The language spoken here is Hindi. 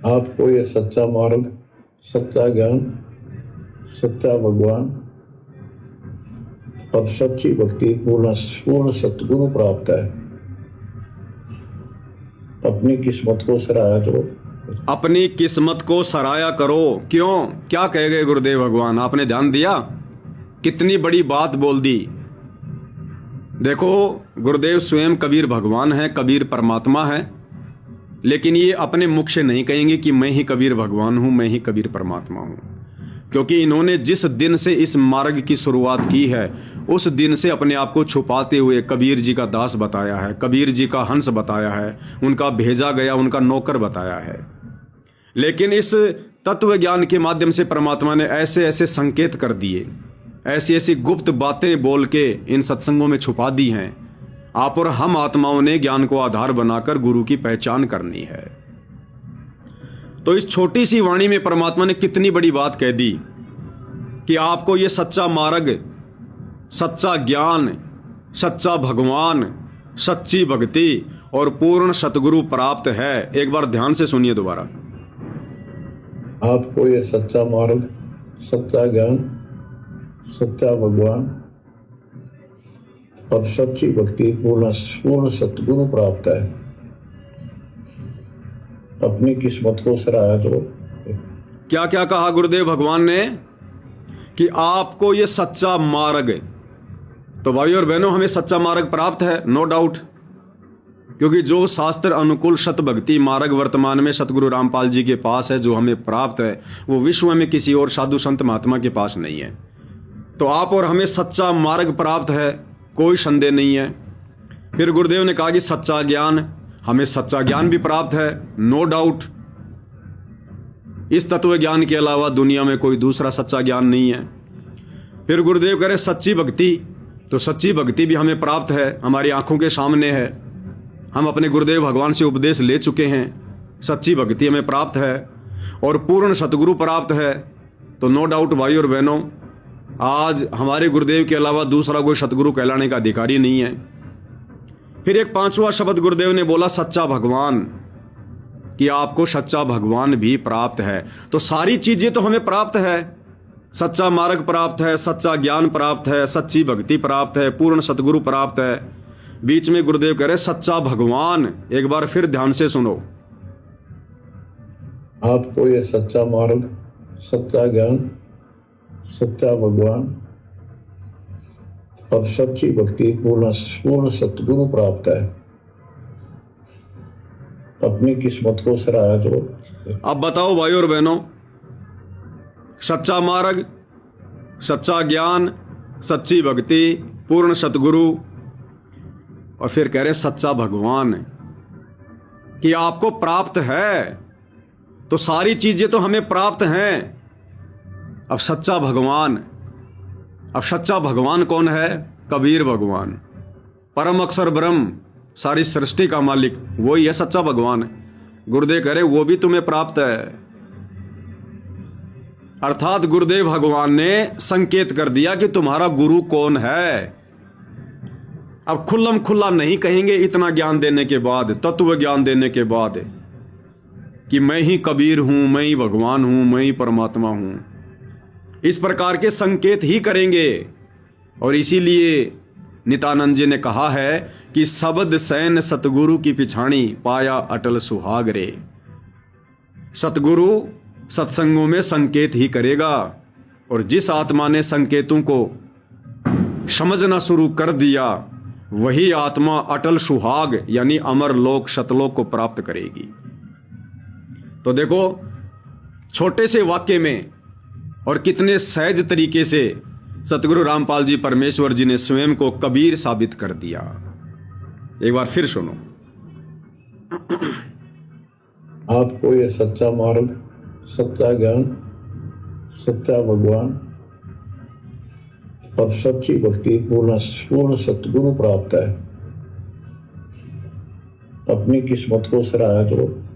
आपको ये सच्चा मार्ग, सच्चा ज्ञान, सच्चा भगवान और सच्ची भक्ति पूर्ण पूर्ण सतगुरु प्राप्त है। अपनी किस्मत को सराहा करो। अपनी किस्मत को सराया करो। क्यों? क्या कह गए गुरुदेव भगवान? आपने ध्यान दिया? कितनी बड़ी बात बोल दी। देखो, गुरुदेव स्वयं कबीर भगवान है, कबीर परमात्मा है, लेकिन ये अपने मुख से नहीं कहेंगे कि मैं ही कबीर भगवान हूं, मैं ही कबीर परमात्मा हूं, क्योंकि इन्होंने जिस दिन से इस मार्ग की शुरुआत की है उस दिन से अपने आप को छुपाते हुए कबीर जी का दास बताया है, कबीर जी का हंस बताया है, उनका भेजा गया, उनका नौकर बताया है। लेकिन इस तत्व ज्ञान के माध्यम से परमात्मा ने ऐसे ऐसे संकेत कर दिए, ऐसी ऐसी गुप्त बातें बोल के इन सत्संगों में छुपा दी हैं। आप और हम आत्माओं ने ज्ञान को आधार बनाकर गुरु की पहचान करनी है। तो इस छोटी सी वाणी में परमात्मा ने कितनी बड़ी बात कह दी कि आपको ये सच्चा मार्ग, सच्चा ज्ञान, सच्चा भगवान, सच्ची भक्ति और पूर्ण सतगुरु प्राप्त है। एक बार ध्यान से सुनिए दोबारा। आपको ये सच्चा मार्ग, सच्चा ज्ञान, सच्चा भगवान और सच्ची भक्ति पूर्ण पूर्ण सतगुरु प्राप्त है। अपनी किस्मत को सराहा करो। क्या क्या कहा गुरुदेव भगवान ने? कि आपको ये सच्चा मार्ग, तो भाई और बहनों हमें सच्चा मार्ग प्राप्त है, नो डाउट, क्योंकि जो शास्त्र अनुकूल सत भक्ति मार्ग वर्तमान में सतगुरु रामपाल जी के पास है, जो हमें प्राप्त है, वो विश्व में किसी और साधु संत महात्मा के पास नहीं है। तो आप और हमें सच्चा मार्ग प्राप्त है, कोई संदेह नहीं है। फिर गुरुदेव ने कहा कि सच्चा ज्ञान, हमें सच्चा ज्ञान भी प्राप्त है, नो डाउट। इस तत्व ज्ञान के अलावा दुनिया में कोई दूसरा सच्चा ज्ञान नहीं है। फिर गुरुदेव कह रहे सच्ची भक्ति, तो सच्ची भक्ति भी हमें प्राप्त है, हमारी आंखों के सामने है। हम अपने गुरुदेव भगवान से उपदेश ले चुके हैं, सच्ची भक्ति हमें प्राप्त है और पूर्ण सतगुरु प्राप्त है। तो नो डाउट भाई और बहनों, आज हमारे गुरुदेव के अलावा दूसरा कोई सतगुरु कहलाने का अधिकारी नहीं है। फिर एक पांचवा शब्द गुरुदेव ने बोला, सच्चा भगवान, कि आपको सच्चा भगवान भी प्राप्त है। तो सारी चीजें तो हमें प्राप्त है, सच्चा मार्ग प्राप्त है, सच्चा ज्ञान प्राप्त है, सच्ची भक्ति प्राप्त है, पूर्ण सतगुरु प्राप्त है। बीच में गुरुदेव कह रहे सच्चा भगवान। एक बार फिर ध्यान से सुनो। आपको ये सच्चा मार्ग, सच्चा ज्ञान, सच्चा भगवान और सच्ची भक्ति पूर्ण पूर्ण सतगुरु प्राप्त है। अपनी किस्मत को सराहा करो। अब बताओ भाई और बहनों, सच्चा मार्ग, सच्चा ज्ञान, सच्ची भक्ति, पूर्ण सतगुरु और फिर कह रहे सच्चा भगवान कि आपको प्राप्त है। तो सारी चीजें तो हमें प्राप्त हैं। अब सच्चा भगवान, अब सच्चा भगवान कौन है? कबीर भगवान, परम अक्षर ब्रह्म, सारी सृष्टि का मालिक, वही है सच्चा भगवान। गुरुदेव कह रहे वो भी तुम्हें प्राप्त है। अर्थात गुरुदेव भगवान ने संकेत कर दिया कि तुम्हारा गुरु कौन है। अब खुल्लम खुल्ला नहीं कहेंगे इतना ज्ञान देने के बाद, तत्व ज्ञान देने के बाद, कि मैं ही कबीर हूं, मैं ही भगवान हूं, मैं ही परमात्मा हूं। इस प्रकार के संकेत ही करेंगे। और इसीलिए नित्यानंद जी ने कहा है कि शब्द सैन सतगुरु की पिछाणी, पाया अटल सुहाग रे। सतगुरु सत्संगों में संकेत ही करेगा, और जिस आत्मा ने संकेतों को समझना शुरू कर दिया वही आत्मा अटल सुहाग यानी अमर लोक सतलोक को प्राप्त करेगी। तो देखो, छोटे से वाक्य में और कितने सहज तरीके से सतगुरु रामपाल जी परमेश्वर जी ने स्वयं को कबीर साबित कर दिया। एक बार फिर सुनो। आपको ये सच्चा मार्ग, सच्चा ज्ञान, सच्चा भगवान और सच्ची भक्ति पूर्ण पूर्ण सतगुरु प्राप्त है। अपनी किस्मत को सराहा करो।